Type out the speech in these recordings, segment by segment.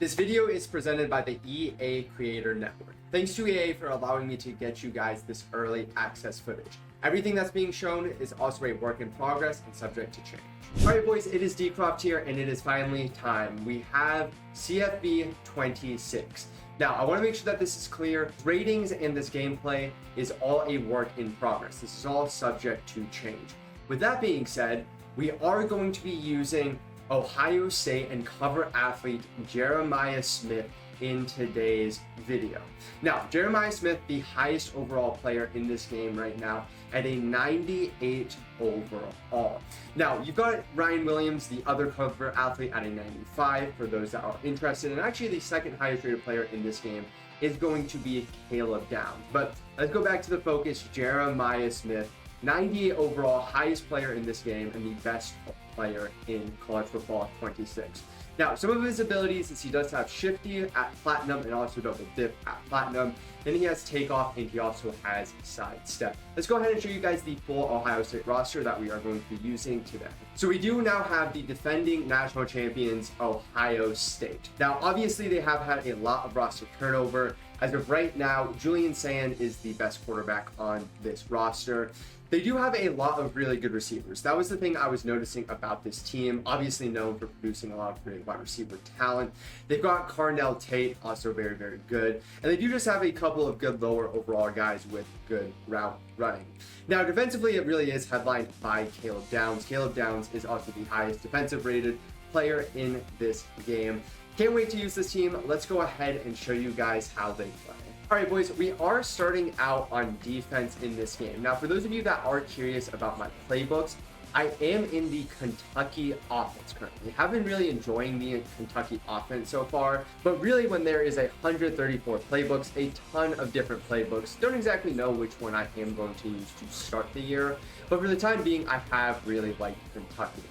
This video is presented by the EA Creator Network. Thanks to EA for allowing me to get you guys this early access footage. Everything that's being shown is also a work in progress and subject to change. Alright boys, it is Dcroft here and it is finally time. We have CFB26. Now, I want to make sure that this is clear. Ratings in this gameplay is all a work in progress. This is all subject to change. With that being said, we are going to be using Ohio State and cover athlete Jeremiah Smith in today's video. Now, Jeremiah Smith, the highest overall player in this game right now at a 98 overall. Now, you've got Ryan Williams, the other cover athlete, at a 95 for those that are interested. And actually, the second highest rated player in this game is going to be Caleb Downs. But let's go back to the focus. Jeremiah Smith, 98 overall, highest player in this game and the best player in college football 26. Now, some of his abilities is he does have shifty at platinum and also double dip at platinum. Then he has takeoff and he also has sidestep. Let's go ahead and show you guys the full Ohio State roster that we are going to be using today. So we do now have the defending national champions, Ohio State. Now, obviously they have had a lot of roster turnover. As of right now, Julian Sand is the best quarterback on this roster. They do have a lot of really good receivers. That was the thing I was noticing about this team. Obviously known for producing a lot of great wide receiver talent. They've got Carnell Tate, also very, very good. And they do just have a couple of good lower overall guys with good route running. Now, defensively, it really is headlined by Caleb Downs. Caleb Downs is also the highest defensive rated player in this game. Can't wait to use this team. Let's go ahead and show you guys how they play. All right, boys, we are starting out on defense in this game. Now, for those of you that are curious about my playbooks, I am in the Kentucky offense currently. Have been really enjoying the Kentucky offense so far, but really when there is 134 playbooks, a ton of different playbooks, don't exactly know which one I am going to use to start the year, but for the time being, I have really liked Kentucky.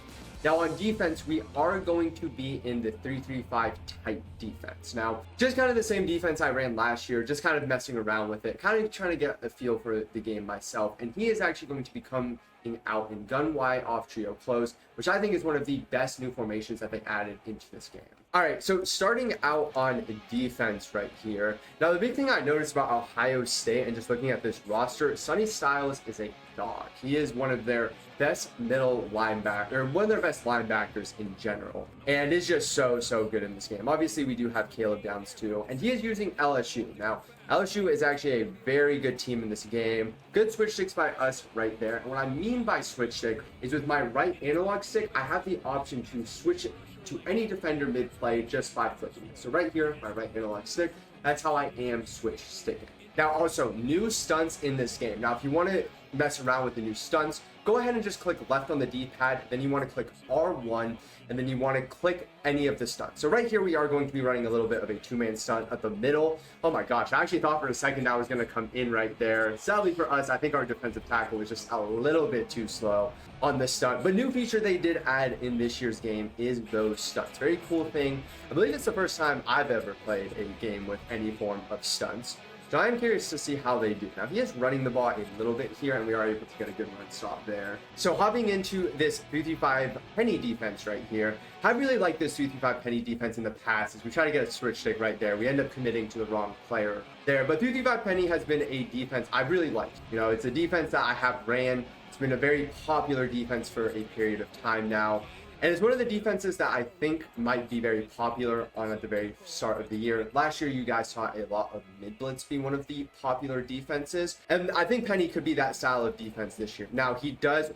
Now on defense, we are going to be in the 3-3-5 type defense. Now, just kind of the same defense I ran last year, just kind of messing around with it, kind of trying to get a feel for the game myself. And he is actually going to be coming out in gun wide off trio close, which I think is one of the best new formations that they added into this game. All right, so starting out on defense right here. Now, the big thing I noticed about Ohio State and just looking at this roster, Sonny Styles is a dog. He is one of their best middle linebacker, or one of their best linebackers in general, and is just so good in this game. Obviously, we do have Caleb Downs too, and he is using LSU. Now, LSU is actually a very good team in this game. Good switch sticks by us right there. And what I mean by switch stick is with my right analog stick, I have the option to switch it to any defender mid-play just by flipping it. So right here, my right analog stick, that's how I am switch sticking. Now also, new stunts in this game. Now if you want to mess around with the new stunts, go ahead and just click left on the D-pad, then you want to click R1, and then you want to click any of the stunts. So right here we are going to be running a little bit of a two-man stunt at the middle. Oh my gosh, I actually thought for a second I was going to come in right there. Sadly for us, I think our defensive tackle was just a little bit too slow on this stunt. But new feature they did add in this year's game is those stunts. Very cool thing. I believe it's the first time I've ever played a game with any form of stunts. So I'm curious to see how they do. Now, he is running the ball a little bit here, and we are able to get a good run stop there. So hopping into this 3-3-5 penny defense right here, I really like this 3-3-5 penny defense in the past as we try to get a switch stick right there. We end up committing to the wrong player there. But 3-3-5 penny has been a defense I've really liked. You know, it's a defense that I have ran. It's been a very popular defense for a period of time now. And it's one of the defenses that I think might be very popular at the very start of the year. Last year, you guys saw a lot of mid-blitz be one of the popular defenses. And I think Penny could be that style of defense this year. Now, he does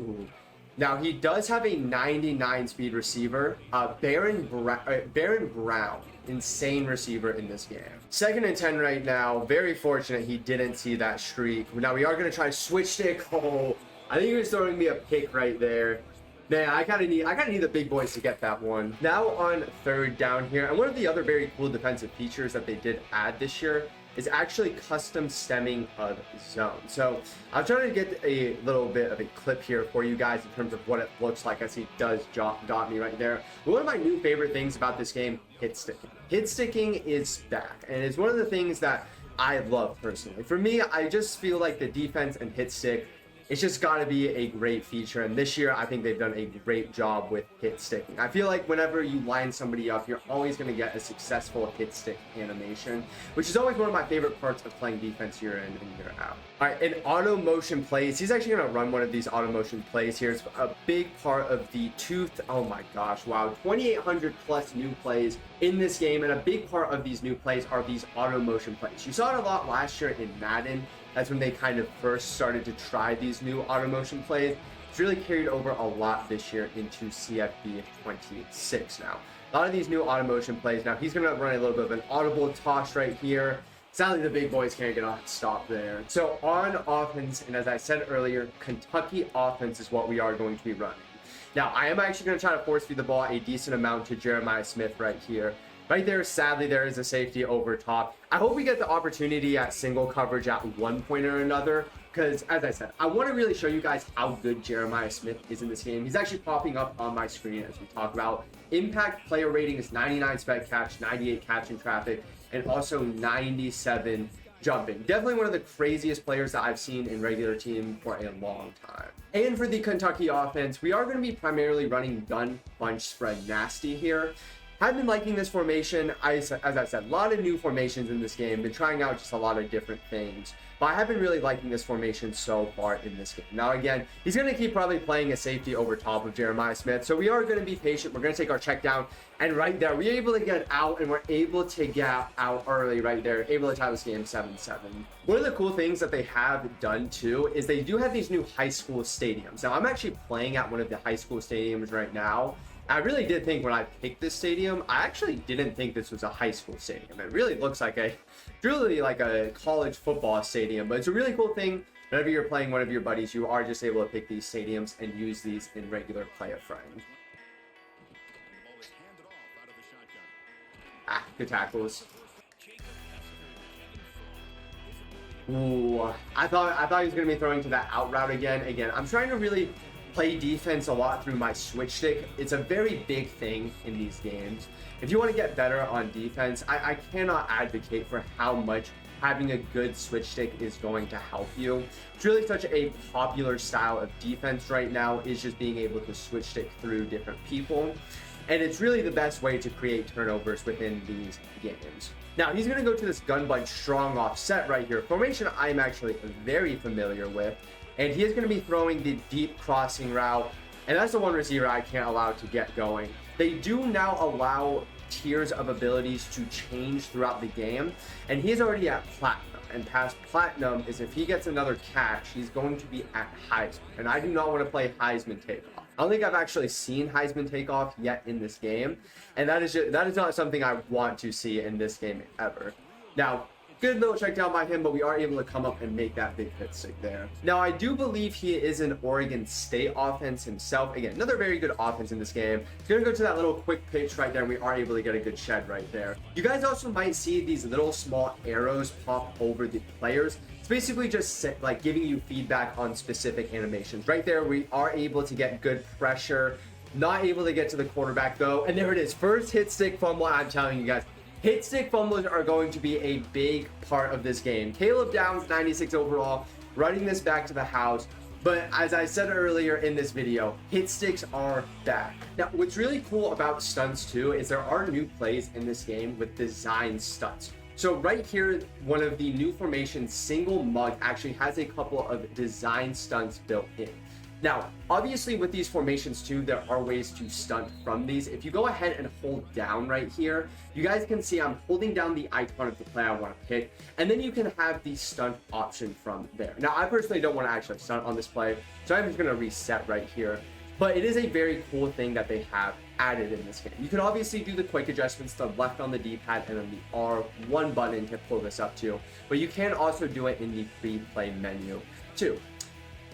have a 99 speed receiver, Baron Brown. Insane receiver in this game. 2nd and 10 right now. Very fortunate he didn't see that streak. Now, we are going to try switch stick. Oh, I think he was throwing me a pick right there. Man, I gotta need the big boys to get that one. Now on 3rd down here, and one of the other very cool defensive features that they did add this year is actually custom stemming of zone. So I'm trying to get a little bit of a clip here for you guys in terms of what it looks like as he does dot me right there. But one of my new favorite things about this game, hit sticking. Hit sticking is back, and it's one of the things that I love personally. For me, I just feel like the defense and hit stick it's just got to be a great feature. And this year, I think they've done a great job with hit sticking. I feel like whenever you line somebody up, you're always going to get a successful hit stick animation, which is always one of my favorite parts of playing defense year in and year out. All right, in auto motion plays, he's actually going to run one of these auto motion plays here. It's a big part of the oh my gosh, wow, 2,800 plus new plays in this game, and a big part of these new plays are these auto motion plays. You saw it a lot last year in Madden. That's when they kind of first started to try these new auto motion plays. It's really carried over a lot this year into CFB26 now. A lot of these new auto motion plays. Now he's going to run a little bit of an audible toss right here. Sadly, the big boys can't get a stop there. So on offense, and as I said earlier, Kentucky offense is what we are going to be running. Now, I am actually going to try to force feed the ball a decent amount to Jeremiah Smith right here. Right there, sadly, there is a safety over top. I hope we get the opportunity at single coverage at one point or another, because as I said, I want to really show you guys how good Jeremiah Smith is in this game. He's actually popping up on my screen as we talk about. Impact player rating is 99 spec catch, 98 catch in traffic, and also 97 jumping. Definitely one of the craziest players that I've seen in regular team for a long time. And for the Kentucky offense, we are going to be primarily running gun bunch spread nasty here. I've been liking this formation. As I said, a lot of new formations in this game. Been trying out just a lot of different things. But I have been really liking this formation so far in this game. Now again, he's going to keep probably playing a safety over top of Jeremiah Smith. So we are going to be patient. We're going to take our check down. And right there, we're able to get out, and we're able to get out early right there. Able to tie this game 7-7. One of the cool things that they have done too is they do have these new high school stadiums. Now I'm actually playing at one of the high school stadiums right now. I really did think when I picked this stadium, I actually didn't think this was a high school stadium. It really looks like really like a college football stadium, but it's a really cool thing. Whenever you're playing one of your buddies, you are just able to pick these stadiums and use these in regular play a friend. Good tackles. Ooh, I thought he was going to be throwing to that out route again. I'm trying to really play defense a lot through my switch stick. It's a very big thing in these games. If you want to get better on defense, I cannot advocate for how much having a good switch stick is going to help you. It's really such a popular style of defense right now, is just being able to switch stick through different people. And it's really the best way to create turnovers within these games. Now he's going to go to this gun bunch strong offset right here. Formation I'm actually very familiar with. And he is going to be throwing the deep crossing route. And that's the one receiver I can't allow to get going. They do now allow tiers of abilities to change throughout the game. And he is already at platinum. And past platinum is if he gets another catch, he's going to be at Heisman. And I do not want to play Heisman takeoff. I don't think I've actually seen Heisman takeoff yet in this game. And that is not something I want to see in this game ever. Now, good little check down by him, but we are able to come up and make that big hit stick there. Now, I do believe he is an Oregon State offense himself. Again, another very good offense in this game. He's going to go to that little quick pitch right there, and we are able to get a good shed right there. You guys also might see these little small arrows pop over the players. It's basically just like giving you feedback on specific animations. Right there, we are able to get good pressure. Not able to get to the quarterback, though. And there it is. First hit stick fumble. I'm telling you guys, hit stick fumbles are going to be a big part of this game. Caleb Downs, 96 overall, running this back to the house. But as I said earlier in this video, hit sticks are back. Now, what's really cool about stunts too is there are new plays in this game with design stunts. So right here, one of the new formations, single mug, actually has a couple of design stunts built in. Now, obviously with these formations too, there are ways to stunt from these. If you go ahead and hold down right here, you guys can see I'm holding down the icon of the play I want to pick, and then you can have the stunt option from there. Now, I personally don't want to actually stunt on this play, so I'm just going to reset right here. But it is a very cool thing that they have added in this game. You can obviously do the quick adjustments, the left on the D-pad and then the R1 button to pull this up too. But you can also do it in the pre-play menu too.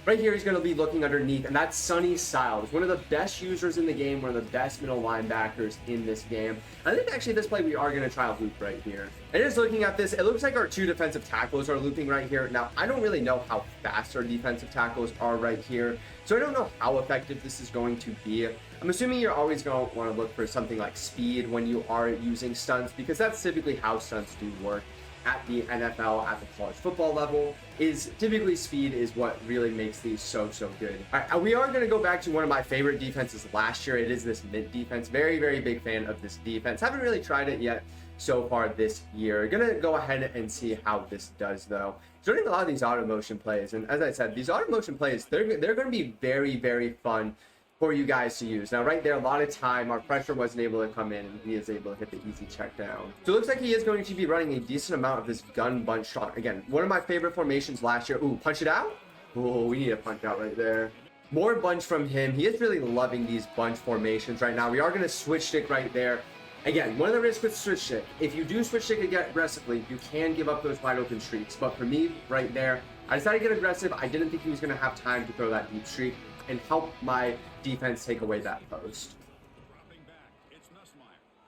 Right here, he's going to be looking underneath, and that's Sonny Styles, one of the best users in the game, one of the best middle linebackers in this game. I think actually this play we are going to try a loop right here. And just looking at this, it looks like our two defensive tackles are looping right here. Now, I don't really know how fast our defensive tackles are right here, so I don't know how effective this is going to be. I'm assuming you're always going to want to look for something like speed when you are using stunts, because that's typically how stunts do work. at the NFL, at the college football level, is typically speed is what really makes these so good. All right, we are going to go back to one of my favorite defenses last year. It is this mid defense. Very big fan of this defense. Haven't really tried it yet so far this year. Gonna go ahead and see how this does though. He's running a lot of these auto motion plays, and as I said, these auto motion plays, they're going to be very fun for you guys to use. Now right there, a lot of time, our pressure wasn't able to come in, and he is able to hit the easy check down. So it looks like he is going to be running a decent amount of this gun bunch strong. Again, one of my favorite formations last year. Ooh, punch it out. Ooh, we need a punch out right there. More bunch from him. He is really loving these bunch formations right now. We are going to switch stick right there. Again, one of the risks with switch stick, if you do switch stick aggressively, you can give up those wide open streaks. But for me, right there, I decided to get aggressive. I didn't think he was going to have time to throw that deep streak and help my defense take away that post.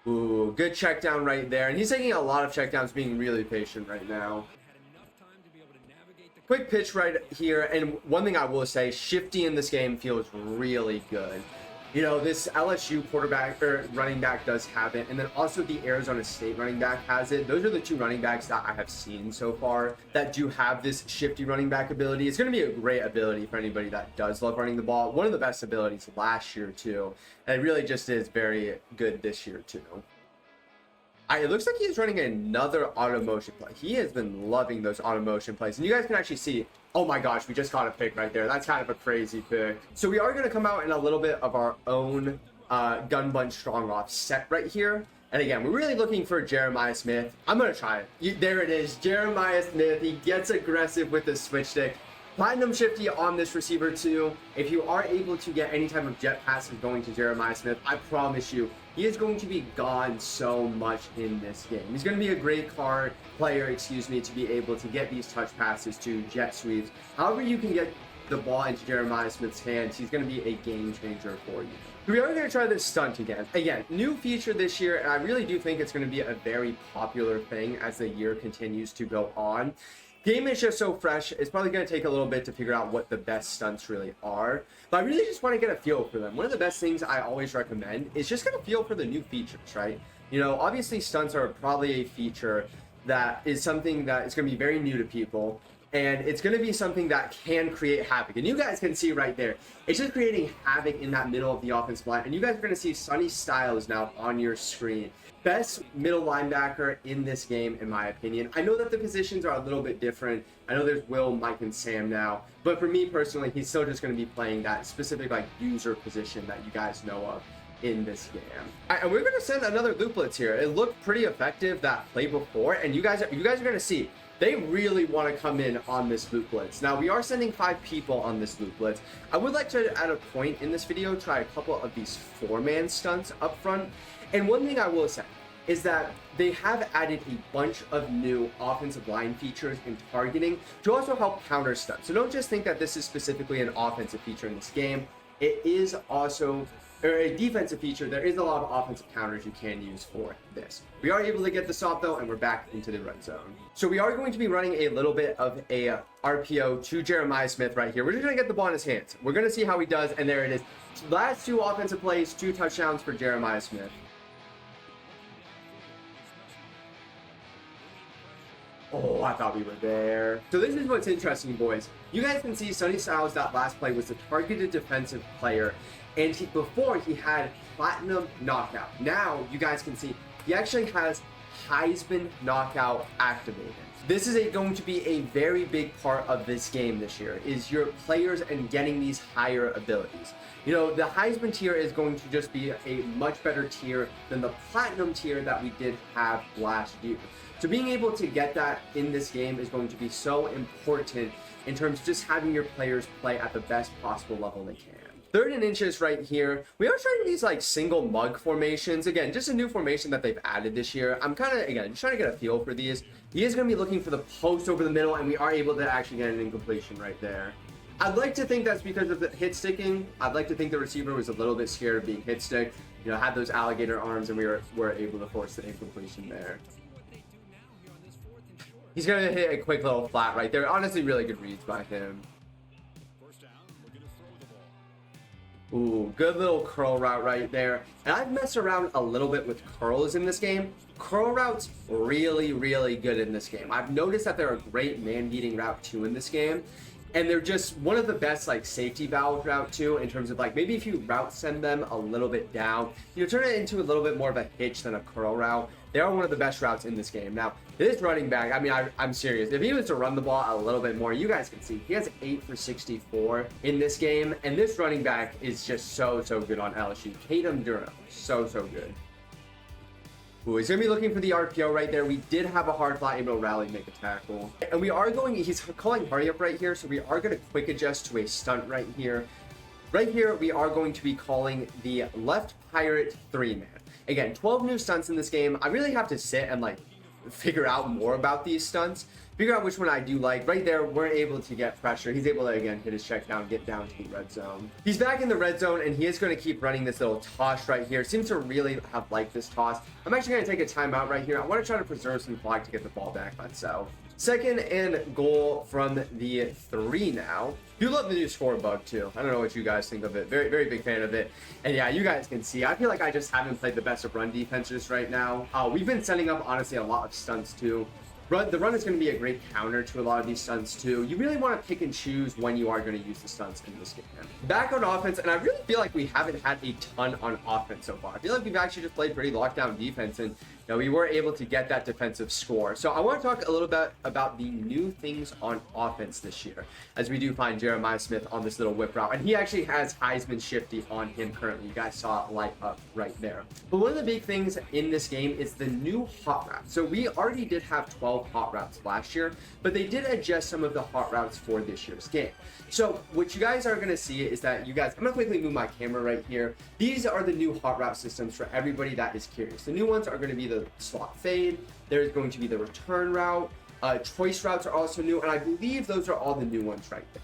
Ooh, good check down right there. And he's taking a lot of check downs, being really patient right now. Quick pitch right here. And one thing I will say, shifty in this game feels really good. You know, this LSU quarterback or running back does have it, and then also the Arizona State running back has it. Those are the two running backs that I have seen so far that do have this shifty running back ability. It's going to be a great ability for anybody that does love running the ball. One of the best abilities last year too, and it really just is very good this year too. It looks like he's running another auto motion play. He has been loving those auto motion plays, and you guys can actually see, oh my gosh, we just got a pick right there. That's kind of a crazy pick. So we are going to come out in a little bit of our own gun bunch strong off set right here. And again, we're really looking for Jeremiah Smith. I'm going to try it. There it is, Jeremiah Smith. He gets aggressive with the switch stick. Platinum shifty on this receiver too. If you are able to get any type of jet passes going to Jeremiah Smith, I promise you, he is going to be gone so much in this game. He's going to be a great player, to be able to get these touch passes to jet sweeps. However you can get the ball into Jeremiah Smith's hands, he's going to be a game changer for you. We are going to try this stunt again. Again, new feature this year, and I really do think it's going to be a very popular thing as the year continues to go on. Game is just so fresh, it's probably going to take a little bit to figure out what the best stunts really are. But I really just want to get a feel for them. One of the best things I always recommend is just get a feel for the new features, right? You know, obviously stunts are probably a feature that is something that is going to be very new to people. And it's going to be something that can create havoc. And you guys can see right there, it's just creating havoc in that middle of the offensive line. And you guys are going to see Sonny Styles now on your screen. Best middle linebacker in this game, in my opinion. I know that the positions are a little bit different. I know there's Will, Mike, and Sam now. But for me personally, he's still just going to be playing that specific user position that you guys know of in this game. And we're going to send another loop blitz here. It looked pretty effective that play before. And you guys are going to see, they really want to come in on this loop blitz. Now, we are sending 5 people on this loop blitz. I would like to, at a point in this video, try a couple of these 4-man stunts up front. And one thing I will say is that they have added a bunch of new offensive line features in targeting to also help counter stunts. So don't just think that this is specifically an offensive feature in this game. It is also a defensive feature. There is a lot of offensive counters you can use for this. We are able to get this off though, and we're back into the red zone. So we are going to be running a little bit of a RPO to Jeremiah Smith right here. We're just going to get the ball in his hands. We're going to see how he does, and there it is. Last 2 offensive plays, 2 touchdowns for Jeremiah Smith. Oh, I thought we were there. So this is what's interesting, boys. You guys can see Sonny Styles, that last play was a targeted defensive player. And before he had platinum knockout. Now you guys can see he actually has Heisman knockout activated. This is going to be a very big part of this game this year, is your players and getting these higher abilities. You know, the Heisman tier is going to just be a much better tier than the platinum tier that we did have last year. So being able to get that in this game is going to be so important in terms of just having your players play at the best possible level they can. 3rd and inches right here. We are trying these single mug formations. Again, just a new formation that they've added this year. I'm kind of, again, just trying to get a feel for these. He is going to be looking for the post over the middle, and we are able to actually get an incompletion right there. I'd like to think that's because of the hit sticking. I'd like to think the receiver was a little bit scared of being hit stick. You know, had those alligator arms, and we were able to force the incompletion there. He's going to hit a quick little flat right there. Honestly, really good reads by him. Ooh, good little curl route right there. And I've messed around a little bit with curls in this game. Curl routes really good in this game. I've noticed that they're a great man-beating route too in this game. And they're just one of the best like safety valve route too, in terms of like maybe if you route send them a little bit down, you turn it into a little bit more of a hitch than a curl route. They are one of the best routes in this game. Now, this running back, I mean, I'm serious. If he was to run the ball a little bit more, you guys can see he has 8 for 64 in this game. And this running back is just so good on LSU. Tatum Durham, so good. Ooh, he's going to be looking for the RPO right there. We did have a hard flat, able to rally, make a tackle. And we are going, he's calling hurry up right here, so we are going to quick adjust to a stunt right here. Right here, we are going to be calling the left pirate 3-man. Again, 12 new stunts in this game. I really have to sit and like figure out more about these stunts, figure out which one I do like. Right there, we're able to get pressure. He's able to, again, hit his check down, get down to the red zone. He's back in the red zone, and he is going to keep running this little toss right here. Seems to really have liked this toss. I'm actually going to take a timeout right here. I want to try to preserve some clock to get the ball back myself. Second and goal from the 3 now. Do love the new score bug too. I don't know what you guys think of it. Very big fan of it. And yeah, you guys can see, I feel like I just haven't played the best of run defenses right now. We've been setting up, honestly, a lot of stunts too. The run is going to be a great counter to a lot of these stunts too. You really want to pick and choose when you are going to use the stunts in this game. Back on offense, and I really feel like we haven't had a ton on offense so far. I feel like we've actually just played pretty lockdown defense, and you know, we were able to get that defensive score. So I want to talk a little bit about the new things on offense this year, as we do find Jeremiah Smith on this little whip route, and he actually has Heisman Shifty on him currently. You guys saw it light up right there. But one of the big things in this game is the new hot route. So we already did have 12 hot routes last year, but they did adjust some of the hot routes for this year's game. So what you guys are going to see is that you guys, I'm going to quickly move my camera right here. These are the new hot route systems for everybody that is curious. The new ones are going to be the slot fade. There's going to be the return route. Choice routes are also new, and I believe those are all the new ones right there.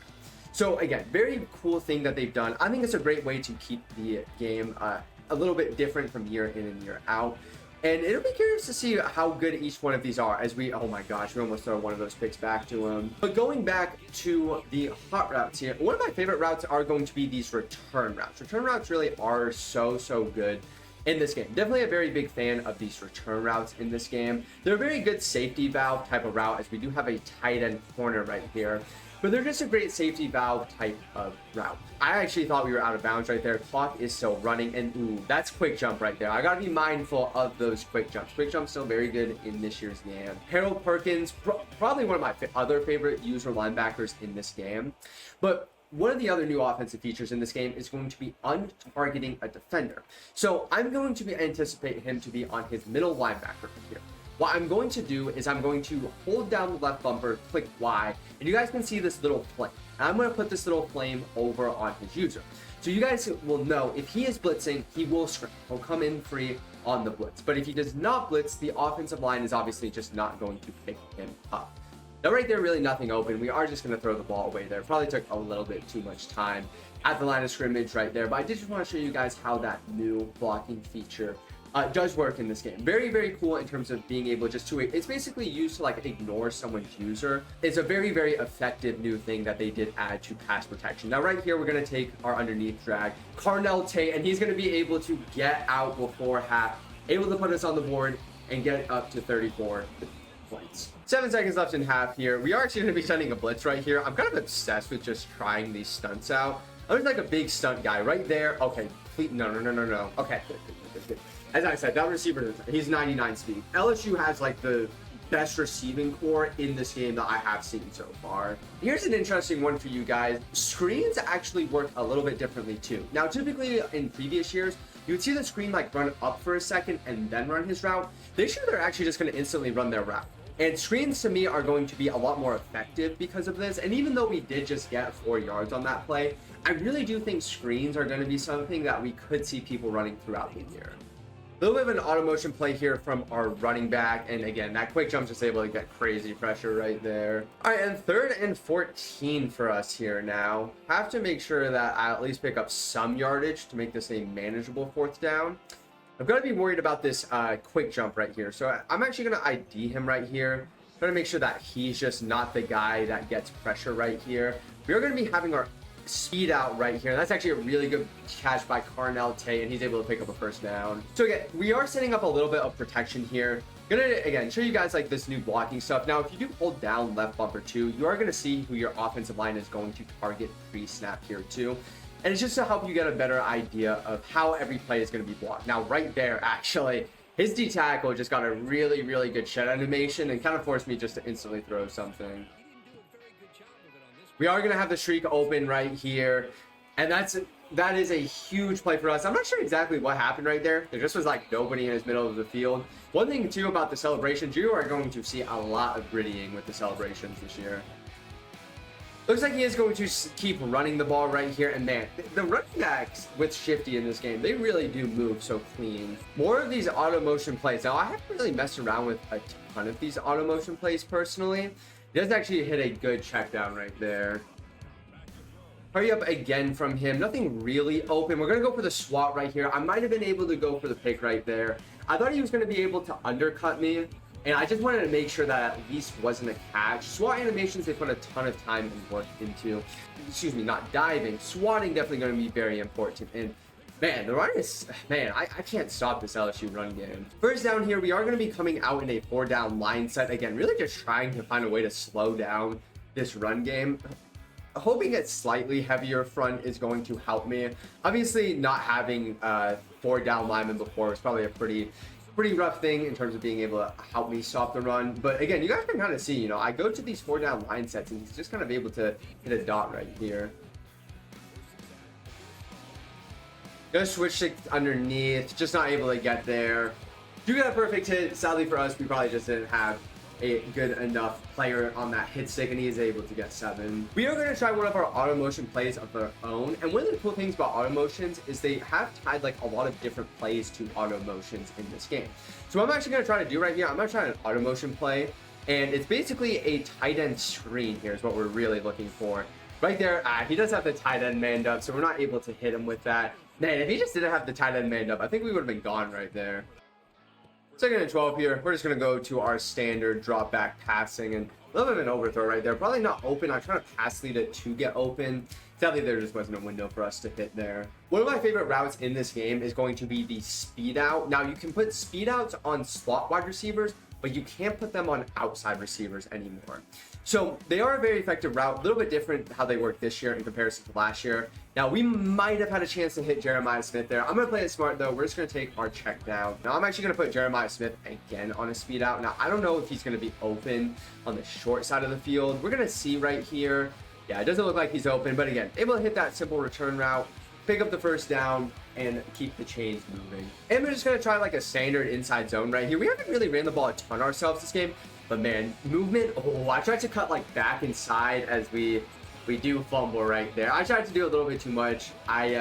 So again, very cool thing that they've done. I think it's a great way to keep the game a little bit different from year in and year out. And it'll be curious to see how good each one of these are as we, oh my gosh, we almost throw one of those picks back to him. But going back to the hot routes here, one of my favorite routes are going to be these return routes. Return routes really are so good in this game. Definitely a very big fan of these return routes in this game. They're a very good safety valve type of route, as we do have a tight end corner right here. But they're just a great safety valve type of route. I actually thought we were out of bounds right there. Clock is still running, and ooh, that's quick jump right there. I gotta be mindful of those quick jumps. Quick jump's still very good in this year's game. Harold Perkins, probably one of my other favorite user linebackers in this game. But one of the other new offensive features in this game is going to be untargeting a defender. So I'm going to anticipate him to be on his middle linebacker here. What I'm going to do is I'm going to hold down the left bumper, click Y, and you guys can see this little flame. And I'm going to put this little flame over on his user. So you guys will know if he is blitzing, he will scramble. He'll come in free on the blitz. But if he does not blitz, the offensive line is obviously just not going to pick him up. Now right there, really nothing open. We are just going to throw the ball away there. Probably took a little bit too much time at the line of scrimmage right there. But I did just want to show you guys how that new blocking feature does work in this game. Very cool in terms of being able just to, it's basically used to like ignore someone's user. It's a very effective new thing that they did add to pass protection. Now right here, we're going to take our underneath drag, Carnell Tate, and he's going to be able to get out before half, able to put us on the board and get it up to 34 points. 7 seconds left in half here. We are actually going to be sending a blitz right here. I'm kind of obsessed with just trying these stunts out. I'm just like a big stunt guy right there. Okay, please, no. Okay, good. As I said, that receiver, he's 99 speed. LSU has like the best receiving core in this game that I have seen so far. Here's an interesting one for you guys. Screens actually work a little bit differently too. Now, typically in previous years, you would see the screen like run up for a second and then run his route. This year, they're actually just going to instantly run their route. And screens to me are going to be a lot more effective because of this. And even though we did just get 4 yards on that play, I really do think screens are going to be something that we could see people running throughout the year. A little bit of an auto motion play here from our running back. And again, that quick jump just able to get crazy pressure right there. All right, and 3rd and 14 for us here now. Have to make sure that I at least pick up some yardage to make this a manageable 4th down. I've got to be worried about this quick jump right here. So I'm actually going to ID him right here. Trying to make sure that he's just not the guy that gets pressure right here. We are going to be having our speed out right here. That's actually a really good catch by Carnell Tate, and he's able to pick up a first down. So again, we are setting up a little bit of protection here. Gonna again show you guys like this new blocking stuff. Now, if you do hold down left bumper 2, you are gonna see who your offensive line is going to target pre-snap here too. And it's just to help you get a better idea of how every play is going to be blocked. Now, right there, actually, his D tackle just got a really, really good shed animation and kind of forced me just to instantly throw something. We are going to have the streak open right here. And that is a huge play for us. I'm not sure exactly what happened right there. There just was like nobody in his middle of the field. One thing, too, about the celebrations, you are going to see a lot of grittying with the celebrations this year. Looks like he is going to keep running the ball right here. And man, the running backs with Shifty in this game, they really do move so clean. More of these auto motion plays. Now, I haven't really messed around with a ton of these auto motion plays personally. He does actually hit a good check down right there. Hurry up again from him. Nothing really open. We're going to go for the swat right here. I might have been able to go for the pick right there. I thought he was going to be able to undercut me. And I just wanted to make sure that at least wasn't a catch. SWAT animations, they put a ton of time and work into. Excuse me, not diving. Swatting definitely going to be very important. And man, the run is, man, I can't stop this LSU run game. First down here, we are going to be coming out in a 4-down line set. Again, really just trying to find a way to slow down this run game. Hoping a slightly heavier front is going to help me. Obviously, not having 4-down linemen before was probably a pretty rough thing in terms of being able to help me stop the run. But again, you guys can kind of see, you know, I go to these 4-down line sets and he's just kind of able to hit a dot right here. Gonna switch it underneath, just not able to get there. Do get a perfect hit. Sadly for us, we probably just didn't have a good enough player on that hit stick, and he is able to get 7. We are going to try one of our auto motion plays of our own, and one of the cool things about auto motions is they have tied like a lot of different plays to auto motions in this game. So what I'm actually going to try to do right here, I'm going to try an auto motion play, and it's basically a tight end screen here is what we're really looking for. Right there, he does have the tight end manned up, so we're not able to hit him with that. Man, if he just didn't have the tight end manned up, I think we would have been gone right there. Second and 12 here. We're just going to go to our standard drop back passing, and a little bit of an overthrow right there. Probably not open. I'm trying to pass lead it to get open. Sadly, there just wasn't a window for us to hit there. One of my favorite routes in this game is going to be the speed out. Now, you can put speed outs on slot wide receivers, but you can't put them on outside receivers anymore. So they are a very effective route, a little bit different how they work this year in comparison to last year. Now, we might have had a chance to hit Jeremiah Smith there. I'm going to play it smart, though. We're just going to take our check down. Now, I'm actually going to put Jeremiah Smith again on a speed out. Now, I don't know if he's going to be open on the short side of the field. We're going to see right here. Yeah, it doesn't look like he's open, but again, able to hit that simple return route, pick up the first down, and keep the chains moving. And we're just going to try like a standard inside zone right here. We haven't really ran the ball a ton ourselves this game, but man, movement. Oh, I tried to cut like back inside as we do fumble right there. I tried to do a little bit too much. I'm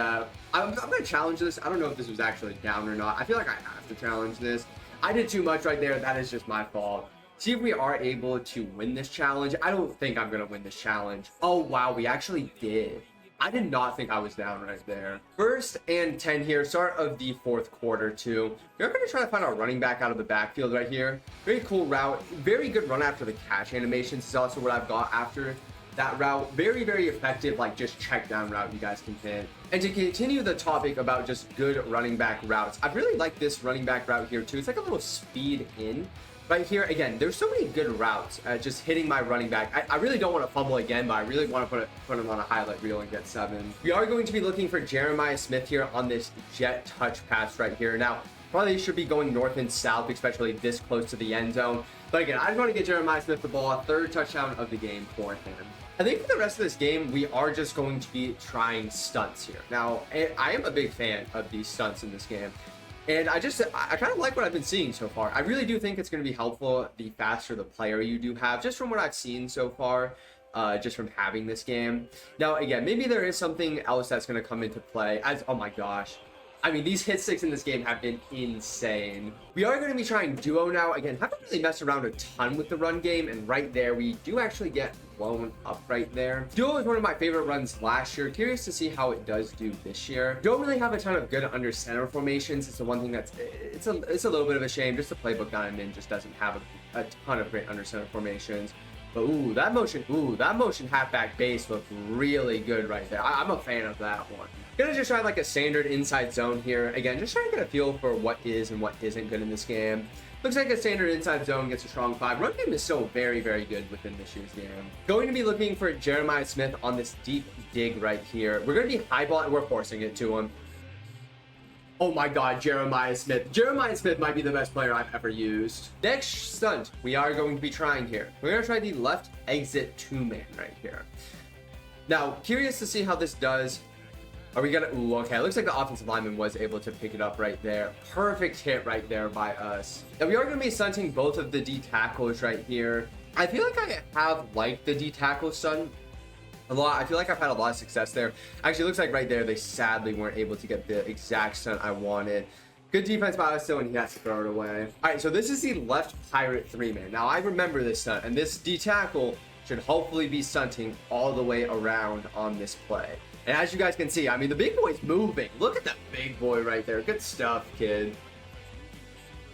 going to challenge this. I don't know if this was actually down or not. I feel like I have to challenge this. I did too much right there. That is just my fault. See if we are able to win this challenge. I don't think I'm going to win this challenge. Oh, wow. We actually did. I did not think I was down right there. 1st and 10 here, start of the 4th quarter too. We're going to try to find our running back out of the backfield right here. Very cool route. Very good run after the catch animations is also what I've got after that route. Very, very effective, like just check down route you guys can hit. And to continue the topic about just good running back routes, I really like this running back route here too. It's like a little speed in. Right here, again, there's so many good routes just hitting my running back. I really don't want to fumble again, but I really want to put him on a highlight reel and get 7. We are going to be looking for Jeremiah Smith here on this jet touch pass right here. Now, probably should be going north and south, especially this close to the end zone. But again, I just want to get Jeremiah Smith the ball, 3rd touchdown of the game for him. I think for the rest of this game, we are just going to be trying stunts here. Now, I am a big fan of these stunts in this game. And I kind of like what I've been seeing so far. I really do think it's going to be helpful the faster the player you do have, just from what I've seen so far, just from having this game. Now, again, maybe there is something else that's going to come into play. Oh my gosh. I mean, these hit sticks in this game have been insane. We are going to be trying duo now. Again, haven't really messed around a ton with the run game, and right there, we do actually get blown up right there. Duo is one of my favorite runs last year. Curious to see how it does do this year. Don't really have a ton of good under center formations. It's the one thing that's, it's a little bit of a shame. Just the playbook that I'm in just doesn't have a ton of great under center formations. Ooh, that motion halfback base looked really good right there. I'm a fan of that one. Gonna just try like a standard inside zone here. Again, just trying to get a feel for what is and what isn't good in this game. Looks like a standard inside zone gets a strong 5. Run game is still very, very good within this year's game. Going to be looking for Jeremiah Smith on this deep dig right here. We're going to be highballing. We're forcing it to him. Oh my god, Jeremiah Smith. Jeremiah Smith might be the best player I've ever used. Next stunt we are going to be trying here. We're going to try the left exit 2-man right here. Now, curious to see how this does. Are we gonna? Ooh, okay. It looks like the offensive lineman was able to pick it up right there. Perfect hit right there by us. Now we are gonna be stunting both of the D tackles right here. I feel like I have liked the D tackle stunt a lot. I feel like I've had a lot of success there. Actually, it looks like right there they sadly weren't able to get the exact stunt I wanted. Good defense by us still, and he has to throw it away. All right, so this is the left pirate 3-man. Now I remember this stunt, and this D tackle should hopefully be stunting all the way around on this play. And as you guys can see, I mean, the big boy's moving. Look at that big boy right there. Good stuff, kid.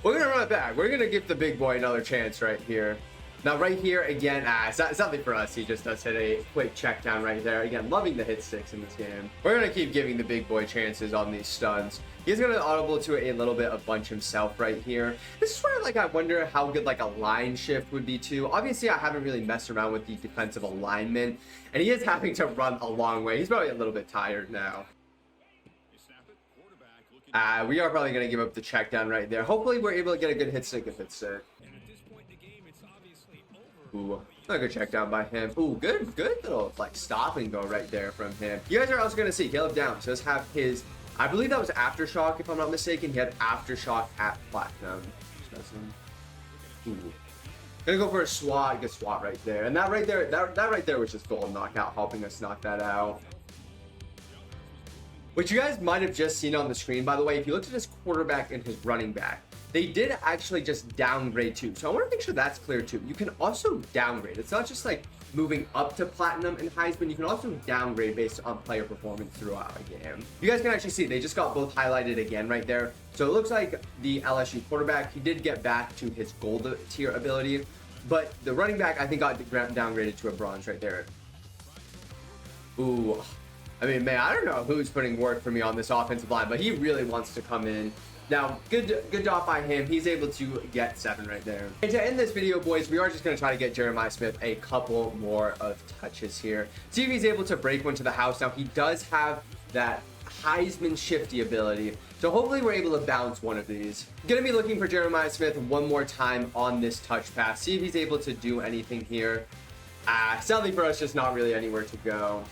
We're going to run it back. We're going to give the big boy another chance right here. Now, right here, again, it's nothing for us. He just does hit a quick check down right there. Again, loving the hit sticks in this game. We're going to keep giving the big boy chances on these stunts. He's going to audible to a little bit of bunch himself right here. This is where, like, I wonder how good, like, a line shift would be, too. Obviously, I haven't really messed around with the defensive alignment, and he is having to run a long way. He's probably a little bit tired now. We are probably going to give up the check down right there. Hopefully, we're able to get a good hit stick if it's it. Ooh, a good check down by him. Ooh, good little, like, stop and go right there from him. You guys are also going to see Caleb Downs does have his... I believe that was Aftershock, if I'm not mistaken. He had Aftershock at Platinum. Ooh. Gonna go for a swat, good swat right there. And that right there, that right there was just goal knockout, helping us knock that out. Which you guys might have just seen on the screen, by the way, if you looked at his quarterback and his running back, they did actually just downgrade too. So I want to make sure that's clear too. You can also downgrade. It's not just like moving up to Platinum and Heisman. You can also downgrade based on player performance throughout a game. You guys can actually see they just got both highlighted again right there. So it looks like the LSU quarterback, he did get back to his gold tier ability, but the running back I think got downgraded to a bronze right there. Ooh, I mean, man, I don't know who's putting work for me on this offensive line, but he really wants to come in. Now, good dot by him. He's able to get 7 right there. And to end this video, boys, we are just going to try to get Jeremiah Smith a couple more of touches here. See if he's able to break one to the house. Now, he does have that Heisman shifty ability, so hopefully we're able to bounce one of these. Going to be looking for Jeremiah Smith one more time on this touch pass. See if he's able to do anything here. Sadly for us, just not really anywhere to go.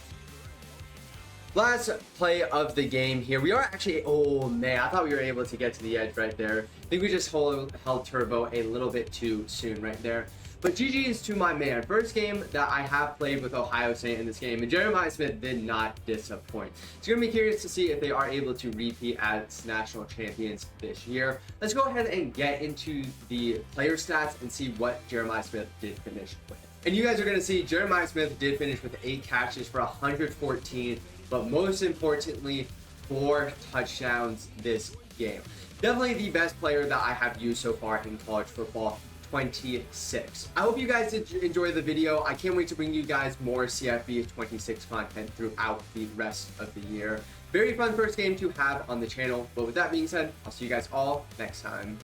Last play of the game here. We are actually, oh man, I thought we were able to get to the edge right there. I think we just held turbo a little bit too soon right there. But GG's to my man. First game that I have played with Ohio State in this game, and Jeremiah Smith did not disappoint. So you're gonna be curious to see if they are able to repeat as national champions this year. Let's go ahead and get into the player stats and see what Jeremiah Smith did finish with. And you guys are gonna see Jeremiah Smith did finish with 8 catches for 114. But most importantly, 4 touchdowns this game. Definitely the best player that I have used so far in college football, 26. I hope you guys did enjoy the video. I can't wait to bring you guys more CFB26 content throughout the rest of the year. Very fun first game to have on the channel. But with that being said, I'll see you guys all next time.